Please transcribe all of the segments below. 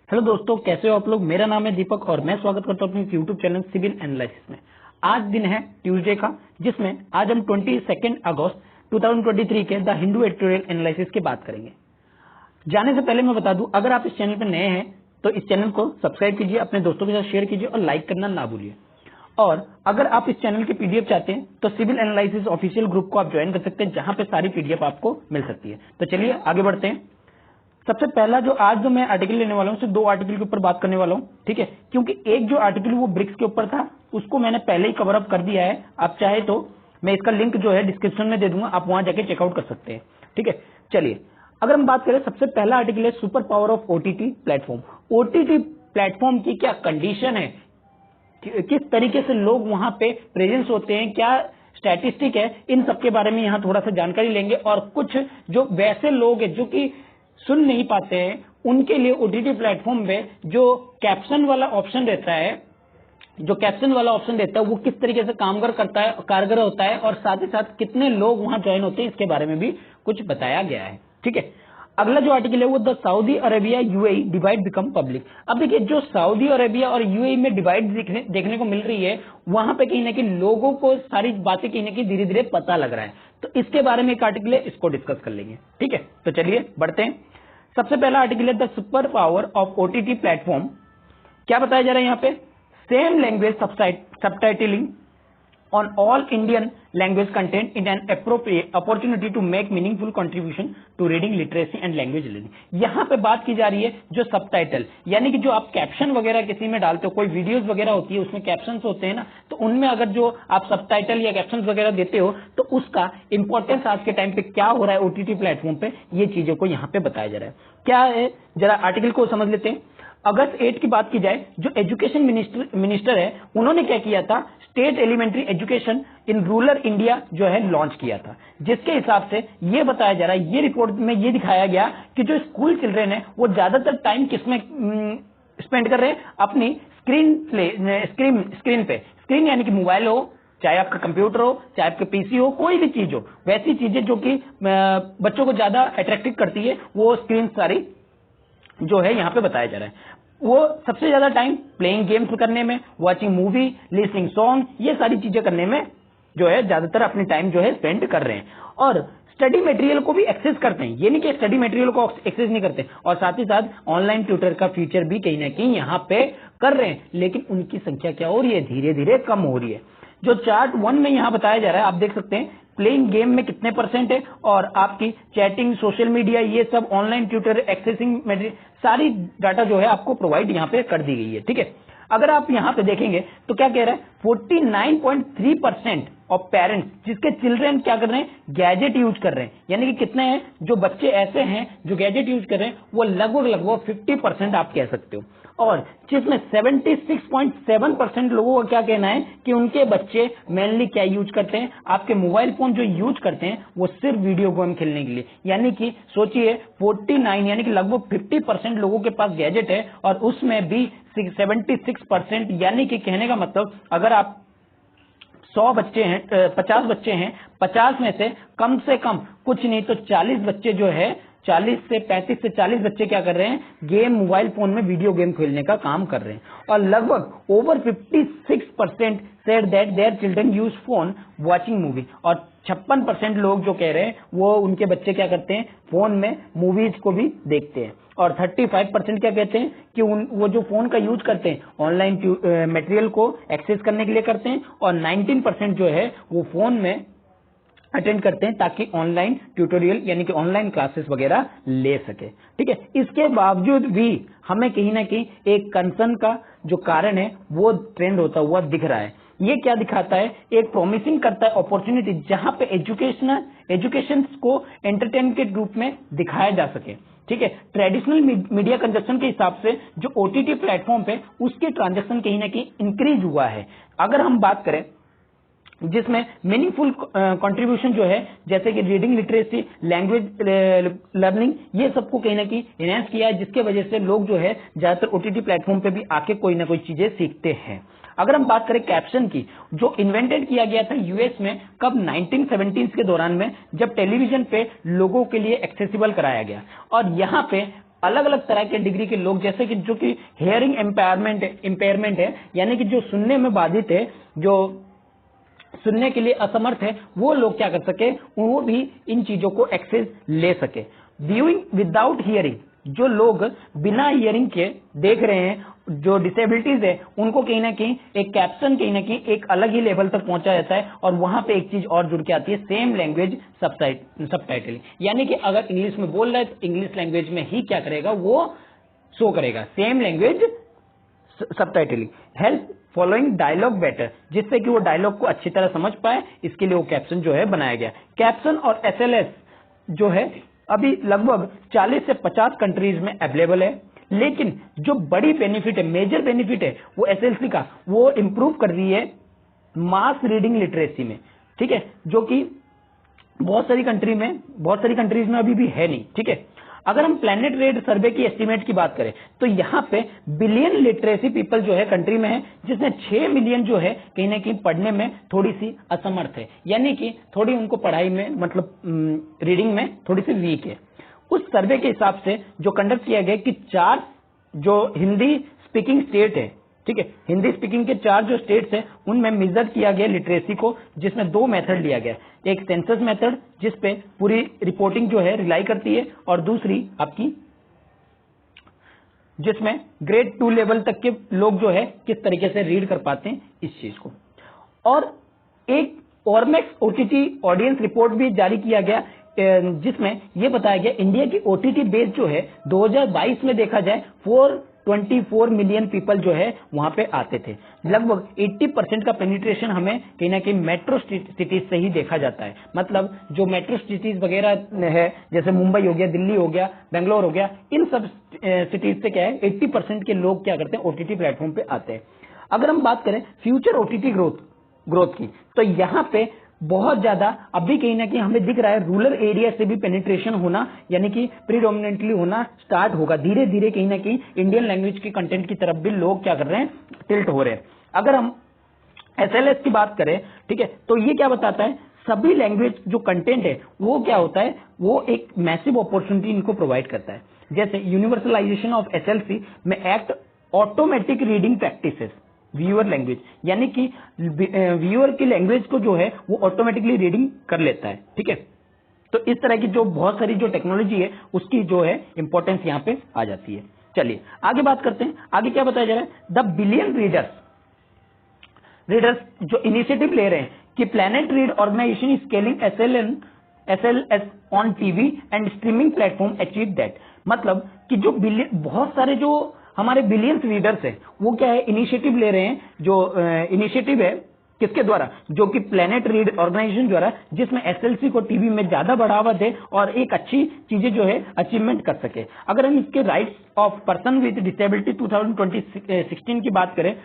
Hello दोस्तों, कैसे हो आप लोग। मेरा नाम है दीपक और मैं स्वागत करता हूं अपने यूट्यूब चैनल सिविल एनालिसिस में। आज दिन है ट्यूसडे का, जिसमें आज हम 22 अगस्त 2023 के द हिंदू एडिटोरियल एनालिसिस की बात करेंगे। जाने से पहले मैं बता दूं, अगर आप इस चैनल पर नए हैं तो इस चैनल को सब्सक्राइब कीजिए, अपने दोस्तों के साथ शेयर कीजिए और लाइक करना ना भूलिए। और अगर आप इस चैनल की पीडीएफ चाहते हैं तो सिविल एनालिसिस ऑफिशियल ग्रुप को आप ज्वाइन कर सकते हैं, जहां पे सारी पीडीएफ आपको मिल सकती है। तो चलिए आगे बढ़ते हैं। सबसे पहला जो मैं आर्टिकल लेने वाला हूं, सिर्फ 2 आर्टिकल के ऊपर बात करने वाला हूं, ठीक है, क्योंकि एक जो आर्टिकल वो ब्रिक्स के ऊपर था उसको मैंने पहले ही कवर अप कर दिया है। आप चाहे तो मैं इसका लिंक जो है डिस्क्रिप्शन में दे दूंगा, आप वहां जाके चेकआउट कर सकते हैं, ठीक है। चलिए अगर हम बात करें, सबसे पहला आर्टिकल है super power of OTT platform. OTT platform की क्या कंडीशन है, किस तरीके से लोग वहां पे प्रेजेंस होते हैं, क्या स्टैटिस्टिक है, इन सब के बारे में यहाँ थोड़ा सा जानकारी लेंगे। और कुछ जो वैसे लोग हैं जो कि सुन नहीं पाते हैं, उनके लिए ओटीटी प्लेटफॉर्म में जो कैप्शन वाला ऑप्शन रहता है, वो किस तरीके से कारगर होता है और साथ ही साथ कितने लोग वहां ज्वाइन होते हैं, इसके बारे में भी कुछ बताया गया है, ठीक है। अगला जो आर्टिकल है वो the Saudi Arabia UAE divide become public. अब देखिए, जो सऊदी अरेबिया और यूएई में डिवाइड देखने को मिल रही है, वहां पे कहीं ना कहीं लोगों को सारी बातें कहीं ना कहीं धीरे धीरे पता लग रहा है। तो इसके बारे में एक आर्टिकल है, इसको डिस्कस कर लेंगे, ठीक है। तो चलिए बढ़ते हैं। सबसे पहला आर्टिकल है the super power of OTT platform. क्या बताया जा रहा है यहाँ पे, same language subtitling on all Indian language content in an appropriate opportunity to make meaningful contribution to reading literacy and language learning। यहाँ पे बात की जा रही है जो सबटाइटल, यानी कि जो आप कैप्शन वगैरह किसी में डालते हो, कोई वीडियोस वगैरह होती है उसमें कैप्शंस होते हैं ना, तो उनमें अगर जो आप सबटाइटल या कैप्शंस वगैरह देते हो तो उसका इंपॉर्टेंस आज के टाइम पे क्या हो रहा है ओटीटी प्लेटफॉर्म पे, ये चीजों को यहाँ पे बताया जा रहा है। क्या है, जरा आर्टिकल को समझ लेते हैं। अगस्त 8 की बात की जाए, जो एजुकेशन मिनिस्टर है, उन्होंने क्या किया था, state elementary education in rural India जो है लॉन्च किया था, जिसके हिसाब से ये बताया जा रहा है, ये रिपोर्ट में ये दिखाया गया कि जो स्कूल चिल्ड्रेन है वो ज्यादातर टाइम किसमें स्पेंड कर रहे हैं, अपनी स्क्रीन पे। स्क्रीन यानी कि मोबाइल हो, चाहे आपका कंप्यूटर हो, चाहे आपके पीसी हो, कोई भी चीज हो, वैसी चीजें जो कि बच्चों को ज्यादा अट्रैक्टिव करती है, वो स्क्रीन सारी जो है यहाँ पे बताया जा रहा है। वो सबसे ज्यादा टाइम प्लेइंग गेम्स करने में, वॉचिंग मूवी, लिसनिंग सॉन्ग, ये सारी चीजें करने में जो है ज्यादातर अपनी टाइम जो है स्पेंड कर रहे हैं। और स्टडी मटेरियल को भी एक्सेस करते हैं, ये नहीं कि स्टडी मटेरियल को एक्सेस नहीं करते, और साथ ही साथ ऑनलाइन ट्यूटर का फीचर भी कहीं ना कहीं यहाँ पे कर रहे हैं, लेकिन उनकी संख्या क्या हो रही है, धीरे धीरे कम हो रही है। जो चार्ट 1 में यहाँ बताया जा रहा है, आप देख सकते हैं प्लेइंग गेम में कितने % है, और आपकी चैटिंग, सोशल मीडिया, ये सब ऑनलाइन ट्यूटर, एक्सेसिंग मटेरियल, सारी डाटा जो है आपको प्रोवाइड यहाँ पे कर दी गई है, ठीक है। अगर आप यहाँ पे देखेंगे तो क्या कह रहा है, 49.3% ऑफ पेरेंट्स जिसके चिल्ड्रन क्या कर रहे हैं, गैजेट यूज कर रहे हैं। यानी कि कितने हैं जो बच्चे ऐसे हैं जो गैजेट यूज कर रहे हैं, वो लगभग 50% आप कह सकते हो। और जिसमें 76.7% लोगों का क्या कहना है कि उनके बच्चे मेनली क्या यूज करते हैं, आपके मोबाइल फोन जो यूज करते हैं वो सिर्फ वीडियो गेम खेलने के लिए। यानी कि सोचिए 49 यानी कि लगभग 50% लोगों के पास गैजेट है, और उसमें भी 76%, यानी कि कहने का मतलब अगर आप 100 बच्चे हैं, 50 बच्चे हैं, 50 में से कम कुछ नहीं तो 40 बच्चे जो है, 35 से 40 बच्चे क्या कर रहे हैं, गेम, मोबाइल फोन में वीडियो गेम खेलने का काम कर रहे हैं। और लगभग over 56% said that their children use phone watching movie, और 56% लोग जो कह रहे हैं वो उनके बच्चे क्या करते हैं, फोन में मूवीज को भी देखते हैं। और 35% क्या कहते हैं कि वो जो फोन का यूज करते हैं ऑनलाइन मटेरियल को एक्सेस करने के लिए करते हैं, और 19% जो है वो फोन में अटेंड करते हैं ताकि ऑनलाइन ट्यूटोरियल यानी कि ऑनलाइन क्लासेस वगैरह ले सके, ठीक है। इसके बावजूद भी हमें कहीं ना कहीं एक कंसर्न का जो कारण है वो ट्रेंड होता हुआ दिख रहा है। ये क्या दिखाता है, एक प्रॉमिसिंग करता है अपॉर्चुनिटी जहां पे एजुकेशन को एंटरटेनमेंट के रूप में दिखाया जा सके, ठीक है। ट्रेडिशनल मीडिया कंजप्शन के हिसाब से जो ओटीटी प्लेटफॉर्म पे उसके ट्रांजैक्शन कहीं ना कहीं इंक्रीज हुआ है। अगर हम बात करें जिसमें मीनिंगफुल कंट्रीब्यूशन जो है, जैसे कि रीडिंग लिटरेसी, लैंग्वेज लर्निंग, ये सबको कहीं ना कहीं एनहांस किया है, जिसके वजह से लोग जो है ज्यादातर ओटीटी प्लेटफॉर्म पे भी आके कोई ना कोई चीजें सीखते हैं। अगर हम बात करें कैप्शन की, जो इन्वेंटेड किया गया था यूएस में, कब 1970s के दौरान में, जब टेलीविजन पे लोगों के लिए एक्सेसिबल कराया गया, और यहाँ पे अलग अलग तरह के डिग्री के लोग, जैसे कि जो कि हियरिंग इम्पेयरमेंट है, यानी कि जो सुनने में बाधित है, जो सुनने के लिए असमर्थ है, वो लोग क्या कर सके, वो भी इन चीजों को एक्सेस ले सके। व्यूइंग विदाउट हियरिंग, जो लोग बिना हियरिंग के देख रहे हैं, जो डिसेबिलिटीज है, उनको कहीं ना कहीं एक कैप्शन कहीं ना कहीं एक अलग ही लेवल तक पहुंचा जाता है। और वहां पे एक चीज और जुड़ के आती है, सेम लैंग्वेज सबटाइटलिंग, यानी कि अगर इंग्लिश में बोल रहा है तो इंग्लिश लैंग्वेज में ही क्या करेगा, वो शो करेगा, same language subtitling. Help following dialogue better, जिससे कि वो डायलॉग को अच्छी तरह समझ पाए, इसके लिए वो कैप्शन जो है बनाया गया। कैप्शन और एसएलएस जो है अभी लगभग 40 से 50 कंट्रीज में अवेलेबल है, लेकिन जो बड़ी बेनिफिट है, मेजर बेनिफिट है वो एसएलसी का, वो इंप्रूव कर रही है मास रीडिंग लिटरेसी में, ठीक है, जो कि बहुत सारी कंट्रीज में अभी भी है नहीं, ठीक है। अगर हम प्लैनेट रेड सर्वे की एस्टीमेट की बात करें तो यहां पे बिलियन लिटरेसी पीपल जो है कंट्री में है, जिसमें 6 मिलियन जो है कहीं ना कहीं पढ़ने में थोड़ी सी असमर्थ है, यानी कि थोड़ी उनको पढ़ाई में मतलब रीडिंग में थोड़ी सी वीक है। उस सर्वे के हिसाब से जो कंडक्ट किया गया कि 4 जो हिंदी स्पीकिंग स्टेट है, ठीक है, हिंदी स्पीकिंग के 4 जो स्टेट्स हैं उनमें मेजर किया गया लिटरेसी को, जिसमें 2 मेथड लिया गया, एक सेंसस मेथड जिसपे पूरी रिपोर्टिंग जो है रिलाई करती है, और दूसरी आपकी जिसमें ग्रेड 2 लेवल तक के लोग जो है किस तरीके से रीड कर पाते हैं इस चीज को। और एक ऑर्मेक्स ओटीटी ऑडियंस रिपोर्ट भी जारी किया गया, जिसमें यह बताया गया इंडिया की ओटीटी बेस जो है 2022 में देखा जाए 424 मिलियन पीपल जो है वहां पे आते थे। लगभग 80% का पेनिट्रेशन हमें कहीं ना कहीं मेट्रो सिटीज से ही देखा जाता है। मतलब जो मेट्रो सिटीज वगैरह है, जैसे मुंबई हो गया, दिल्ली हो गया, बेंगलोर हो गया, इन सब सिटीज से क्या है 80% के लोग क्या करते हैं, ओटीटी प्लेटफॉर्म पे आते हैं। अगर हम बात करें फ्यूचर ओटीटी ग्रोथ की, तो यहां पे बहुत ज्यादा अभी कहीं ना कहीं हमें दिख रहा है रूरल एरिया से भी पेनिट्रेशन होना, यानी कि प्रीडोमिनेंटली होना स्टार्ट होगा। धीरे धीरे कहीं ना कहीं इंडियन लैंग्वेज के कंटेंट की तरफ भी लोग क्या कर रहे हैं, टिल्ट हो रहे हैं। अगर हम एसएलएस की बात करें, ठीक है, तो ये क्या बताता है, सभी लैंग्वेज जो कंटेंट है वो क्या होता है, वो एक मैसिव अपॉर्चुनिटी इनको प्रोवाइड करता है। जैसे यूनिवर्सलाइजेशन ऑफ एसएलसी में act automatic reading practices viewer language, यानी कि व्यूअर की लैंग्वेज को जो है वो ऑटोमेटिकली रीडिंग कर लेता है, ठीक है। तो इस तरह की जो बहुत सारी जो टेक्नोलॉजी है उसकी जो है इंपॉर्टेंस यहाँ पे आ जाती है। चलिए आगे बात करते हैं। आगे क्या बताया जा रहा है, द बिलियन रीडर्स जो इनिशिएटिव ले रहे हैं कि PlanetRead organisation scaling SLS on TV and streaming platform achieve that. मतलब कि जो बहुत सारे जो हमारे बिलियंस रीडर्स है वो क्या है, इनिशिएटिव ले रहे हैं। जो इनिशिएटिव है किसके द्वारा, जो कि प्लैनेट रीड ऑर्गेनाइजेशन द्वारा, जिसमें एसएलसी को टीवी में ज्यादा बढ़ावा दे और एक अच्छी चीजें जो है अचीवमेंट कर सके। अगर हम इसके rights of person with disability 2016 की बात करें,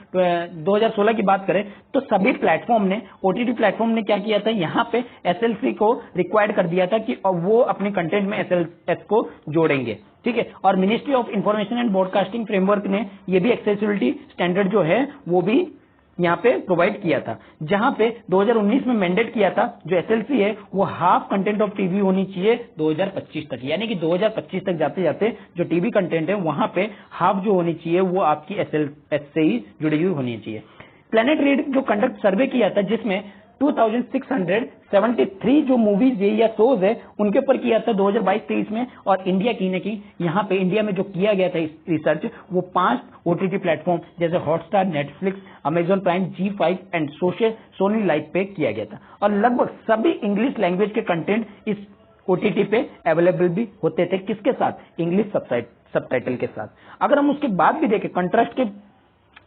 2016 की बात करें, तो सभी प्लेटफॉर्म ने, ओटीटी प्लेटफॉर्म ने क्या किया था, यहाँ पे एसएलसी को रिक्वायर्ड कर दिया था कि वो अपने कंटेंट में एसएलएस को जोड़ेंगे, ठीक है। और ministry of information and broadcasting framework ने ये भी एक्सेसिबिलिटी स्टैंडर्ड जो है वो भी यहाँ पे प्रोवाइड किया था, जहां पे 2019 में मैंडेट किया था जो एसएलसी है वो हाफ कंटेंट ऑफ टीवी होनी चाहिए 2025 तक, यानी कि 2025 तक जाते जाते जो टीवी कंटेंट है वहां पे हाफ जो होनी चाहिए वो आपकी एसएलएस से ही जुड़ी हुई होनी चाहिए। प्लैनेट रीड जो कंडक्ट सर्वे किया था, जिसमें 2673 जो मूवीज है या शोज है उनके ऊपर किया था 2022-23 में। और इंडिया की नहीं, यहाँ पे इंडिया में जो किया गया था रिसर्च, वो 5 ओटीटी प्लेटफॉर्म जैसे Hotstar, Netflix, Amazon Prime, Zee five and Sony Live पे किया गया था। और लगभग सभी इंग्लिश लैंग्वेज के कंटेंट इस ओटीटी पे अवेलेबल भी होते थे, किसके साथ, इंग्लिश सबटाइटल के साथ। अगर हम उसके बाद भी देखें, कंट्रास्ट के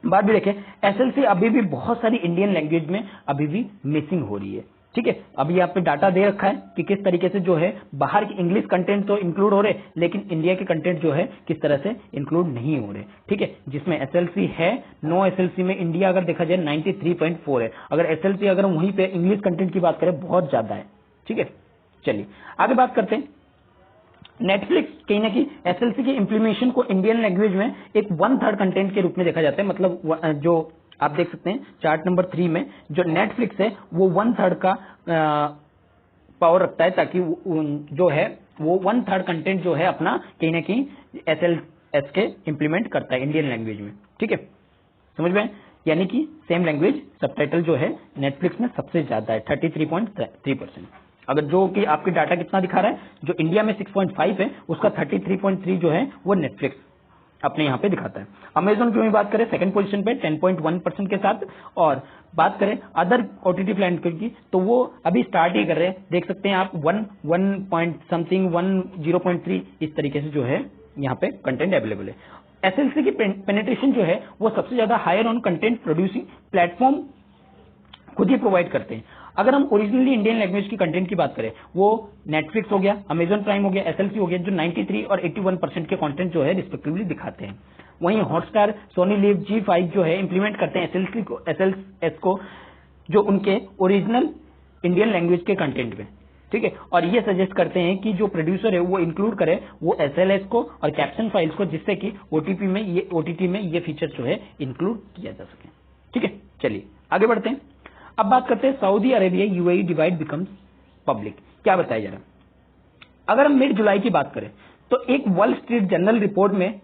बाद भी देखें, एसएलसी अभी भी बहुत सारी इंडियन लैंग्वेज में अभी भी मिसिंग हो रही है, ठीक है। अभी यहाँ पे डाटा दे रखा है कि किस तरीके से जो है बाहर के इंग्लिश कंटेंट तो इंक्लूड हो रहे, लेकिन इंडिया के कंटेंट जो है किस तरह से इंक्लूड नहीं हो रहे, ठीक है। जिसमें एसएलसी है, नो एसएलसी में इंडिया अगर देखा जाए 93.4 है। अगर एसएलसी अगर वहीं पे इंग्लिश कंटेंट की बात करें बहुत ज्यादा है, ठीक है। चलिए आगे बात करते हैं। नेटफ्लिक्स कहीं ना कहीं एसएलसी की इंप्लीमेशन को इंडियन लैंग्वेज में एक 1/3 कंटेंट के रूप में देखा जाता है। मतलब जो आप देख सकते हैं चार्ट नंबर 3 में जो नेटफ्लिक्स है वो 1/3 का पावर रखता है ताकि जो है वो 1/3 कंटेंट जो है अपना कहीं ना कहीं SLS के इंप्लीमेंट करता है इंडियन लैंग्वेज में। ठीक है, समझ में? यानी कि सेम लैंग्वेज सबटाइटल जो है नेटफ्लिक्स में सबसे ज्यादा है 33.3%। अगर जो कि आपके डाटा कितना दिखा रहा है, जो इंडिया में 6.5 है उसका 33.3 जो है वो नेटफ्लिक्स अपने यहाँ पे दिखाता है। अमेजोन की बात करें सेकंड पोजीशन पे 10.1% के साथ, और बात करें अदर OTT प्लेटफॉर्म की तो वो अभी स्टार्ट ही कर रहे हैं। देख सकते हैं आप 1.3 इस तरीके से जो है यहाँ पे कंटेंट अवेलेबल है। SLC की पेनिट्रेशन जो है वो सबसे ज्यादा higher on content producing platform खुद ही प्रोवाइड करते हैं। अगर हम ओरिजिनली इंडियन लैंग्वेज की कंटेंट की बात करें, वो नेटफ्लिक्स हो गया, अमेजॉन प्राइम हो गया, SLC हो गया, जो 93 और 81% के कंटेंट जो है रिस्पेक्टिवली दिखाते हैं। वहीं हॉटस्टार, सोनी लिव, G5 जो है इंप्लीमेंट करते हैं SLS को जो उनके ओरिजिनल इंडियन लैंग्वेज के कंटेंट में। ठीक है, और ये सजेस्ट करते हैं कि जो प्रोड्यूसर है वो इंक्लूड करे वो SLS को और कैप्शन फाइल्स को, जिससे कि OTT में ये फीचर जो है इंक्लूड किया जा सके। ठीक है, चलिए आगे बढ़ते हैं। अब बात करते हैं Saudi Arabia UAE divide becomes public. क्या बताया जा रहा है? अगर हम मिड जुलाई की बात करें तो एक वॉल स्ट्रीट जर्नल रिपोर्ट में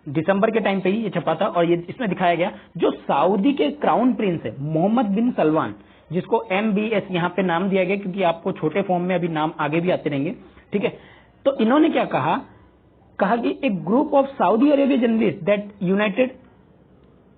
दिसंबर के टाइम पे ही ये छपा था, और ये इसमें दिखाया गया जो सऊदी के क्राउन प्रिंस है मोहम्मद बिन सलमान, जिसको MBS यहाँ पे नाम दिया गया क्योंकि आपको छोटे फॉर्म में अभी नाम आगे भी आते रहेंगे। ठीक है, तो इन्होंने क्या कहा कि एक group of Saudi Arabia journalist that United,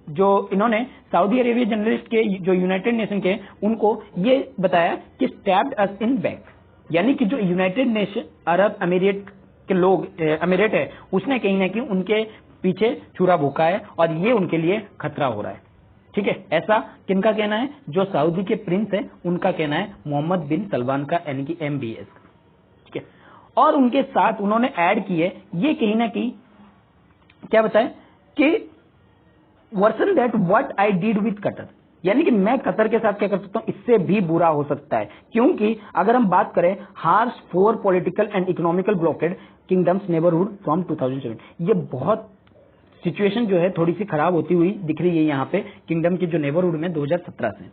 जो इन्होंने सऊदी अरेबिया जर्नलिस्ट के जो यूनाइटेड नेशन के, उनको ये बताया कि स्टैब्ड अस इन बैक, यानी कि जो यूनाइटेड नेशन अरब अमीरेट के लोग अमीरेट है उसने कहीं ना कहीं उनके पीछे छुरा भूखा है और ये उनके लिए खतरा हो रहा है। ठीक है, ऐसा किनका कहना है? जो सऊदी के प्रिंस है उनका कहना है, मोहम्मद बिन सलमान का, यानी कि MBS। ठीक है, और उनके साथ उन्होंने ऐड किए ये कहीं ना कहीं क्या बताया कि worse than that what I did with Qatar, यानी कि मैं कतर के साथ क्या कर सकता हूं, इससे भी बुरा हो सकता है। क्योंकि अगर हम बात करें harsh for political and economical blockade kingdoms neighbourhood from 2007, ये बहुत सिचुएशन जो है थोड़ी सी खराब होती हुई दिख रही है यहाँ पे किंगडम के जो नेबरहुड में 2017 से।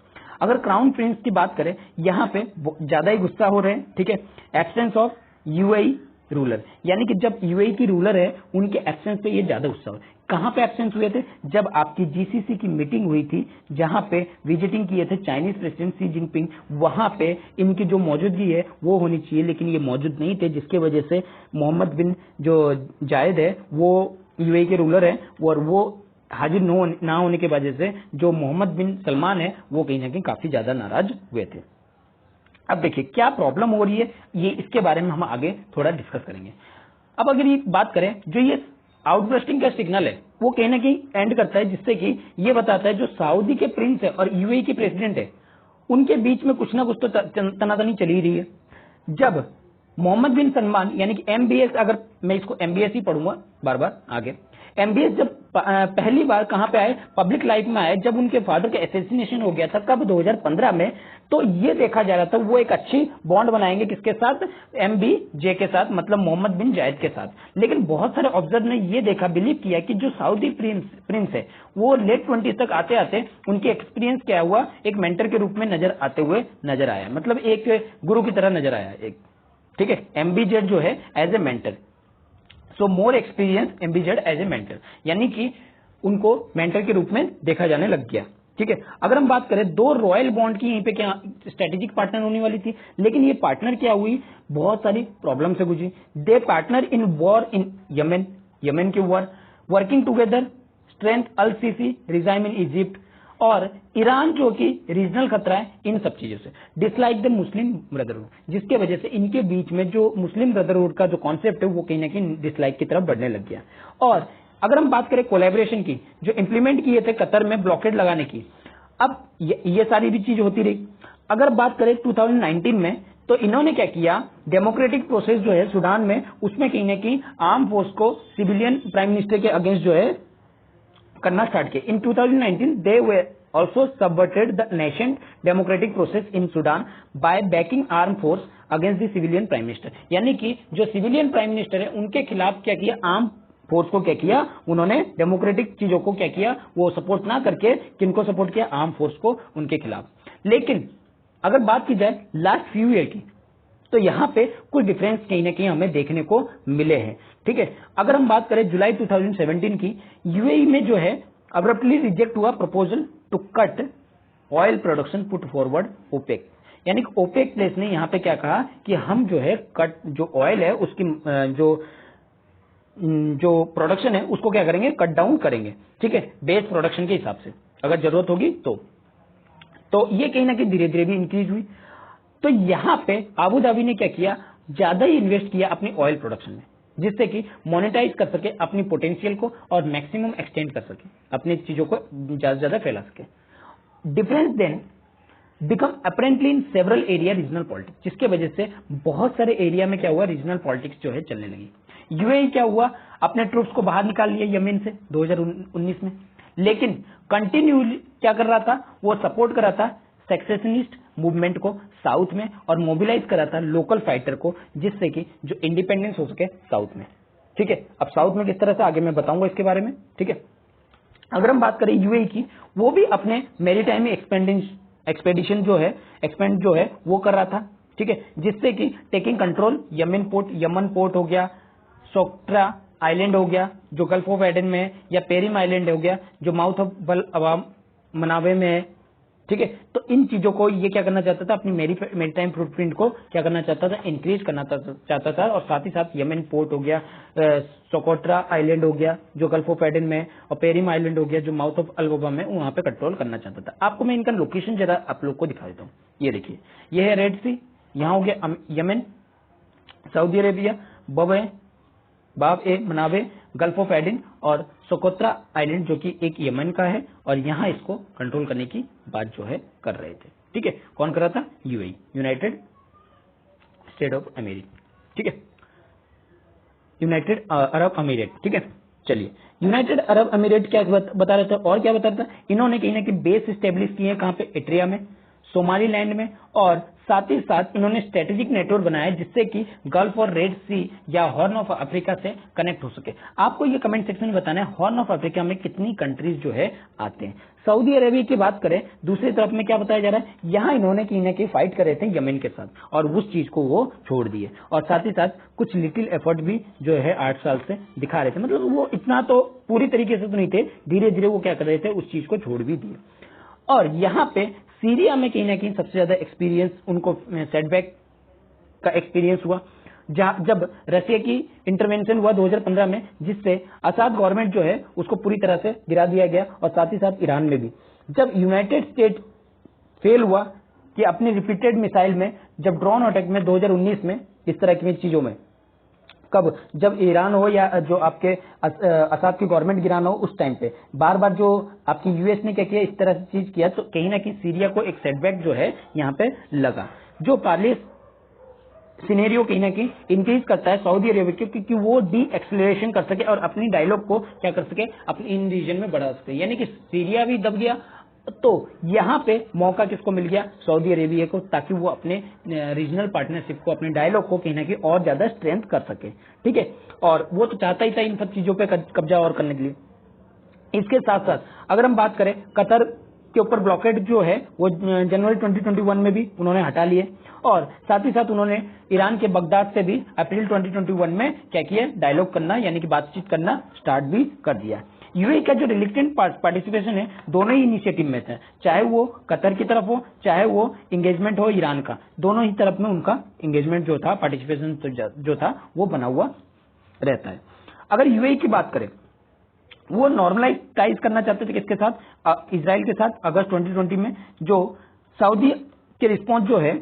अगर क्राउन प्रिंस की बात करें यहाँ पे ज्यादा ही गुस्सा हो रहे हैं। ठीक है, एब्सेंस ऑफ UAE रूलर, यानी कि जब UAE की रूलर है उनके एब्सेंस पे ये ज्यादा गुस्सा हो। कहां पे एब्सेंस हुए थे? जब आपकी GCC की मीटिंग हुई थी जहां पे विजिटिंग किए थे चाइनीज प्रेसिडेंट सी जिनपिंग, वहां पे इनकी जो मौजूदगी है वो होनी चाहिए, लेकिन ये मौजूद नहीं थे, जिसके वजह से मोहम्मद बिन जो जायद है वो UAE के रूलर है, और वो हाजिर ना होने की वजह से जो मोहम्मद बिन सलमान है वो कहीं ना कहीं काफी ज्यादा नाराज हुए थे। अब देखिए क्या प्रॉब्लम हो रही है, ये इसके बारे में हम आगे थोड़ा डिस्कस करेंगे। अब अगर ये बात करें, जो ये आउटबर्स्टिंग का सिग्नल है वो कहीं ना कहीं एंड करता है, जिससे कि ये बताता है जो सऊदी के प्रिंस है और UAE के प्रेसिडेंट है उनके बीच में कुछ ना कुछ तो तनातनी चली रही है। जब मोहम्मद बिन सलमान यानी कि MBS, अगर मैं इसको MBS ही पढ़ूंगा बार बार आगे, MBS जब पहली बार कहां पे आए, पब्लिक लाइफ में आए, जब उनके फादर का असैसिनेशन हो गया था, कब 2015 में, तो ये देखा जा रहा था वो एक अच्छी बॉन्ड बनाएंगे किसके साथ, MBJ के साथ, मतलब मोहम्मद बिन जायद के साथ। लेकिन बहुत सारे ऑब्जर्वर ने ये देखा, बिलीव किया कि जो सऊदी प्रिंस है वो लेट 20 तक आते आते उनके एक्सपीरियंस क्या हुआ, एक मेंटर के रूप में नजर आते हुए नजर आया, मतलब एक गुरु की तरह नजर आया एक। ठीक है, MBZ जो है as a mentor, so more experience MBZ as a mentor, यानी कि उनको मेंटर के रूप में देखा जाने लग गया। ठीक है, अगर हम बात करें दो रॉयल बॉन्ड की यहीं पे क्या स्ट्रेटेजिक पार्टनर होने वाली थी, लेकिन ये पार्टनर क्या हुई, बहुत सारी प्रॉब्लम से गुजरी। They partner in war in Yemen की war, working together strength al Sisi regime in Egypt, और ईरान जो कि रीजनल खतरा है, इन सब चीजों से डिसलाइक द मुस्लिम ब्रदरहुड, जिसके वजह से इनके बीच में जो मुस्लिम ब्रदरहुड का जो कॉन्सेप्ट है वो कहीं ना कहीं डिसलाइक की तरफ बढ़ने लग गया। और अगर हम बात करें कोलैबोरेशन की, जो इंप्लीमेंट किए थे कतर में ब्लॉकेड लगाने की, अब ये सारी भी चीज होती रही। अगर बात करें 2019 में, तो इन्होंने क्या किया, डेमोक्रेटिक प्रोसेस जो है सूडान में, उसमें कहीं ना कहीं आर्म फोर्स को सिविलियन प्राइम मिनिस्टर के अगेंस्ट जो है करना स्टार्ट किया। इन 2019 दे वे also subverted the nascent democratic process in Sudan by backing armed force against the civilian prime minister, यानी कि जो सिविलियन प्राइम मिनिस्टर है उनके खिलाफ क्या किया, आर्म फोर्स को क्या किया, उन्होंने डेमोक्रेटिक चीजों को क्या किया, वो सपोर्ट ना करके किनको सपोर्ट किया, आर्म फोर्स को उनके खिलाफ। लेकिन अगर बात की जाए लास्ट फ्यू ईयर की, तो यहाँ पे कुछ डिफरेंस कहीं ना कहीं हमें देखने को मिले हैं। ठीक है, अगर हम बात करें जुलाई 2017 की, यूएई में जो है अब्रप्टली रिजेक्ट हुआ proposal to cut oil production put forward OPEC, यानी कि ओपेक प्लेस ने यहाँ पे क्या कहा कि हम जो है कट जो ऑयल है उसकी जो प्रोडक्शन है उसको क्या करेंगे, कट डाउन करेंगे। ठीक है, बेस प्रोडक्शन के हिसाब से अगर जरूरत होगी तो ये कहीं ना कहीं धीरे धीरे भी इंक्रीज हुई। तो यहाँ पे आबू धाबी ने क्या किया, ज्यादा ही इन्वेस्ट किया अपनी ऑयल प्रोडक्शन में, जिससे कि मोनेटाइज कर सके अपनी पोटेंशियल को और मैक्सिमम एक्सटेंड कर सके, अपनी चीजों को ज्यादा से ज्यादा फैला सके। Difference then become apparently in several area regional politics, जिसके वजह से बहुत सारे एरिया में क्या हुआ, रीजनल पॉलिटिक्स जो है चलने लगी। यूएई क्या हुआ, अपने ट्रूप्स को बाहर निकाल लिया यमन से 2019 में, लेकिन कंटिन्यूली क्या कर रहा था, वो सपोर्ट कर रहा था सेक्सेशनिस्ट मूवमेंट को साउथ में और मोबिलाइज कर रहा था लोकल फाइटर को, जिससे कि जो इंडिपेंडेंस हो सके साउथ में। ठीक है, अब साउथ में किस तरह से आगे मैं बताऊंगा इसके बारे में। ठीक है, अगर हम बात करें यूएई की, वो भी अपने मैरीटाइम एक्सपेडिशन जो है वो कर रहा था। ठीक है, जिससे कि टेकिंग कंट्रोल यमन पोर्ट हो गया, सोक्ट्रा आइलैंड हो गया जो गल्फ ऑफ एडन में है, या पेरिम आइलैंड हो गया जो माउथ ऑफ बल अवाम मनावे में है। ठीक है, तो इन चीजों को ये क्या करना चाहता था, अपनी मैरीटाइम फुटप्रिंट को क्या करना चाहता था, इंक्रीज करना चाहता था, और साथ ही साथ यमन पोर्ट हो गया, सोकोट्रा आइलैंड हो गया जो गल्फ ऑफ एडन में है, और पेरिम आइलैंड हो गया जो माउथ ऑफ अल्बामा में, वहां पे कंट्रोल करना चाहता था। आपको मैं इनका लोकेशन जरा आप लोग को दिखा देता हूँ। ये देखिए, ये है रेड सी, यहाँ हो गया यमन, सऊदी अरेबिया, बाब ए मनावे, गल्फ ऑफ एडन और सोकोत्रा आइलैंड जो कि एक यमन का है, और यहाँ इसको कंट्रोल करने की बात जो है कर रहे थे। ठीक है, कौन कर रहा था, UAE, United state of America. ठीक है, यूनाइटेड अरब अमीरेट। ठीक है, चलिए, यूनाइटेड अरब अमीरेट क्या बता रहे थे, और क्या बता रहा था, इन्होंने कहीं ना कहीं बेस स्टेब्लिश किए, कहां पे, एट्रिया में, सोमालीलैंड में, और साथ ही साथ इन्होंने स्ट्रेटेजिक नेटवर्क बनाया जिससे कि गल्फ और रेड सी या हॉर्न ऑफ अफ्रीका से कनेक्ट हो सके। आपको ये कमेंट सेक्शन में बताना है हॉर्न ऑफ अफ्रीका में कितनी कंट्रीज जो है आते हैं। सऊदी अरेबिया की बात करें, दूसरी तरफ में क्या बताया जा रहा है, यहाँ इन्होंने कहीं ना कहीं फाइट कर रहे थे यमन के साथ, और उस चीज को वो छोड़ दिए, और साथ ही साथ कुछ लिटिल एफर्ट भी जो है 8 साल से दिखा रहे थे, मतलब वो इतना तो पूरी तरीके से तो नहीं थे, धीरे धीरे वो क्या कर रहे थे, उस चीज को छोड़ भी दिए। और यहाँ पे सीरिया में कहीं ना कहीं सबसे ज्यादा एक्सपीरियंस उनको सेटबैक का एक्सपीरियंस हुआ, जब रशिया की इंटरवेंशन हुआ 2015 में, जिससे असाद गवर्नमेंट जो है उसको पूरी तरह से गिरा दिया गया, और साथ ही साथ ईरान में भी जब यूनाइटेड स्टेट फेल हुआ कि अपनी रिपीटेड मिसाइल में, जब ड्रोन अटैक में 2019 में, इस तरह की चीजों में, कब, जब ईरान हो या जो आपके असाद की गवर्नमेंट गिराना हो, उस टाइम पे बार बार जो आपकी यूएस ने क्या किया, इस तरह से चीज किया, तो कहीं ना कहीं सीरिया को एक सेटबैक जो है यहाँ पे लगा, जो पार्लिस सिनेरियो कहीं ना कहीं इंक्रीज करता है सऊदी अरेबिया की, क्योंकि वो डी एक्सेलरेशन कर सके और अपनी डायलॉग को क्या कर सके, अपनी इन रीजन में बढ़ा सके, यानी कि सीरिया भी दब गया, तो यहाँ पे मौका किसको मिल गया, सऊदी अरेबिया को, ताकि वो अपने रीजनल पार्टनरशिप को, अपने डायलॉग को कहीं ना कहीं और ज्यादा स्ट्रेंथ कर सके। ठीक है, और वो तो चाहता ही था इन सब चीजों पे कब्जा और करने के लिए। इसके साथ साथ अगर हम बात करें, कतर के ऊपर ब्लॉकेड जो है वो जनवरी 2021 में भी उन्होंने हटा लिए, और साथ ही साथ उन्होंने ईरान के बगदाद से भी अप्रैल 2021 में क्या किया, डायलॉग करना यानी कि बातचीत करना स्टार्ट भी कर दिया। यूएई का जो रिलेक्टेंट पार्टिसिपेशन है दोनों ही इनिशिएटिव में था, चाहे वो कतर की तरफ हो, चाहे वो एंगेजमेंट हो ईरान का, दोनों ही तरफ में उनका एंगेजमेंट जो था, पार्टिसिपेशन जो था वो बना हुआ रहता है। अगर यूएई की बात करें, वो नॉर्मलाइज करना चाहते थे किसके साथ, इजराइल के साथ, अगस्त 2020 में, जो सऊदी के रिस्पॉन्स जो है,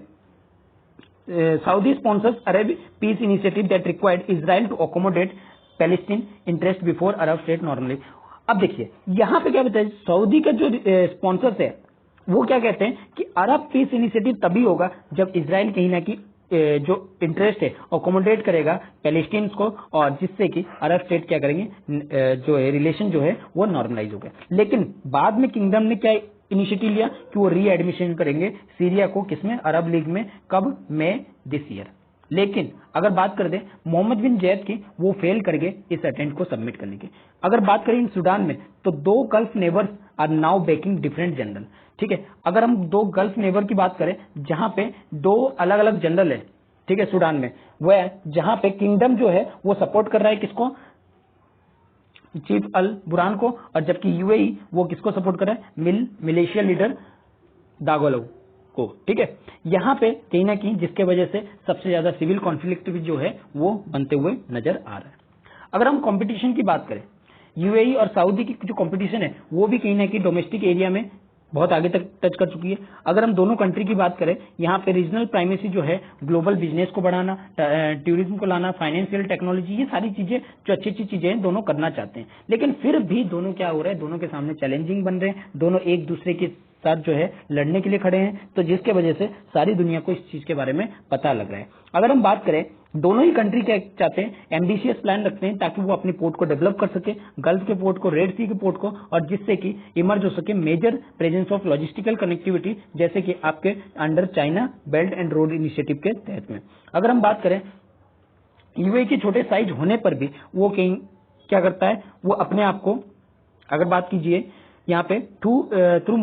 Saudi sponsors Arab peace initiative that required Israel to accommodate Palestine interest before Arab state normally. अब देखिए यहाँ पे क्या बताया, सऊदी का जो स्पॉन्सर्स है वो क्या कहते हैं कि अरब पीस इनिशिएटिव तभी होगा जब इजराइल कहीं ना कहीं जो इंटरेस्ट है अकोमोडेट करेगा पैलेस्टीन्स को, और जिससे कि अरब स्टेट क्या करेंगे, जो है रिलेशन जो है वो नॉर्मलाइज हो गया। लेकिन बाद में किंगडम ने क्या इनिशिएटिव लिया कि वो रीएडमिशन करेंगे सीरिया को, किसमें, अरब लीग में, कब, मई दिस ईयर। लेकिन अगर बात कर दे मोहम्मद बिन जैद की, वो फेल कर गए इस अटेम्प्ट को सबमिट करने की। अगर बात करें सूडान में, तो 2 gulf neighbours are now backing different general. ठीक है, अगर हम 2 गल्फ नेबर की बात करें जहां पे 2 अलग अलग जनरल है, ठीक है, सूडान में, वह जहां पे किंगडम जो है वो सपोर्ट कर रहा है किसको, चीफ अल बुरहान को, और जबकि यूएई वो किसको सपोर्ट कर रहा है, मिलिशिया लीडर दागोलो को। ठीक है, यहां पे कहीं ना कहीं जिसके वजह से सबसे ज्यादा सिविल कॉन्फ्लिक्ट भी जो है वो बनते हुए नजर आ रहा है। अगर हम कंपटीशन की बात करें, यूएई और सऊदी की जो कंपटीशन है वो भी कहीं ना कहीं डोमेस्टिक एरिया में बहुत आगे तक टच कर चुकी है। अगर हम दोनों कंट्री की बात करें, यहाँ पे रीजनल प्राइमेसी जो है, ग्लोबल बिजनेस को बढ़ाना, टूरिज्म को लाना, फाइनेंशियल टेक्नोलॉजी, ये सारी चीजें जो अच्छी अच्छी चीजें हैं दोनों करना चाहते हैं। लेकिन फिर भी दोनों क्या हो रहा है, दोनों के सामने चैलेंजिंग बन रहे हैं, दोनों एक दूसरे के साथ जो है लड़ने के लिए खड़े हैं, तो जिसके वजह से सारी दुनिया को इस चीज के बारे में पता लग रहा है। अगर हम बात करें, दोनों ही कंट्री क्या चाहते हैं, एम्बिशियस प्लान रखते हैं ताकि वो अपनी पोर्ट को डेवलप कर सके, गल्फ के पोर्ट को, रेड सी के पोर्ट को, और जिससे कि इमर्ज हो सके major presence of logistical connectivity, जैसे कि आपके under China belt and road initiative के तहत में। अगर हम बात करें, यूएई के छोटे साइज होने पर भी वो कहीं क्या करता है, वो अपने आप को, अगर बात कीजिए यहाँ पे, through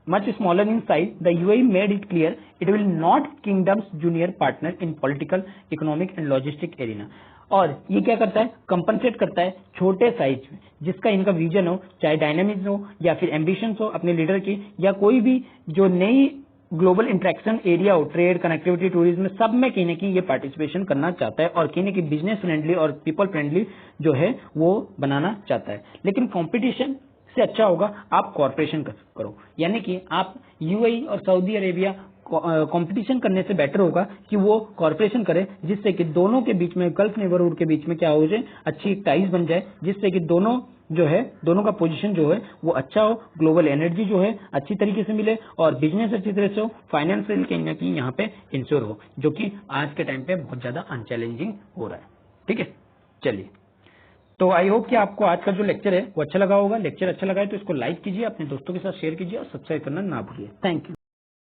much smaller in size, the UAE made it clear it will not kingdom's junior partner in political, economic and logistic arena। और ये क्या करता है, कंपनसेट करता है छोटे साइज में, जिसका इनका विजन हो, चाहे डायनामिक्स हो या फिर एम्बिशंस हो अपने लीडर की, या कोई भी जो नई ग्लोबल इंटरेक्शन एरिया हो, ट्रेड, कनेक्टिविटी, टूरिज्म, सब में कहीं ना कहीं ये पार्टिसिपेशन करना चाहता है और कहीं ना कहीं बिजनेस फ्रेंडली और पीपल फ्रेंडली जो है वो बनाना चाहता है। लेकिन कॉम्पिटिशन से अच्छा होगा आप कॉर्पोरेशन करो, यानी कि आप यूएई और सऊदी अरेबिया कंपटीशन करने से बेटर होगा कि वो कॉर्पोरेशन करे, जिससे कि दोनों के बीच में, गल्फ नेबरहुड के बीच में क्या हो जाए, अच्छी टाइज बन जाए, जिससे कि दोनों जो है, दोनों का पोजीशन जो है वो अच्छा हो, ग्लोबल एनर्जी जो है अच्छी तरीके से मिले और बिजनेस अच्छी तरह से हो, फाइनेंशियल कहीं ना कहीं यहाँ पे इंश्योर हो, जो कि आज के टाइम पे बहुत ज्यादा अनचैलेंजिंग हो रहा है। ठीक है, चलिए, तो आई होप कि आपको आज का जो लेक्चर है वो अच्छा लगा होगा। लेक्चर अच्छा लगा है तो इसको लाइक कीजिए, अपने दोस्तों के साथ शेयर कीजिए और सब्सक्राइब करना ना भूलिए। Thank you.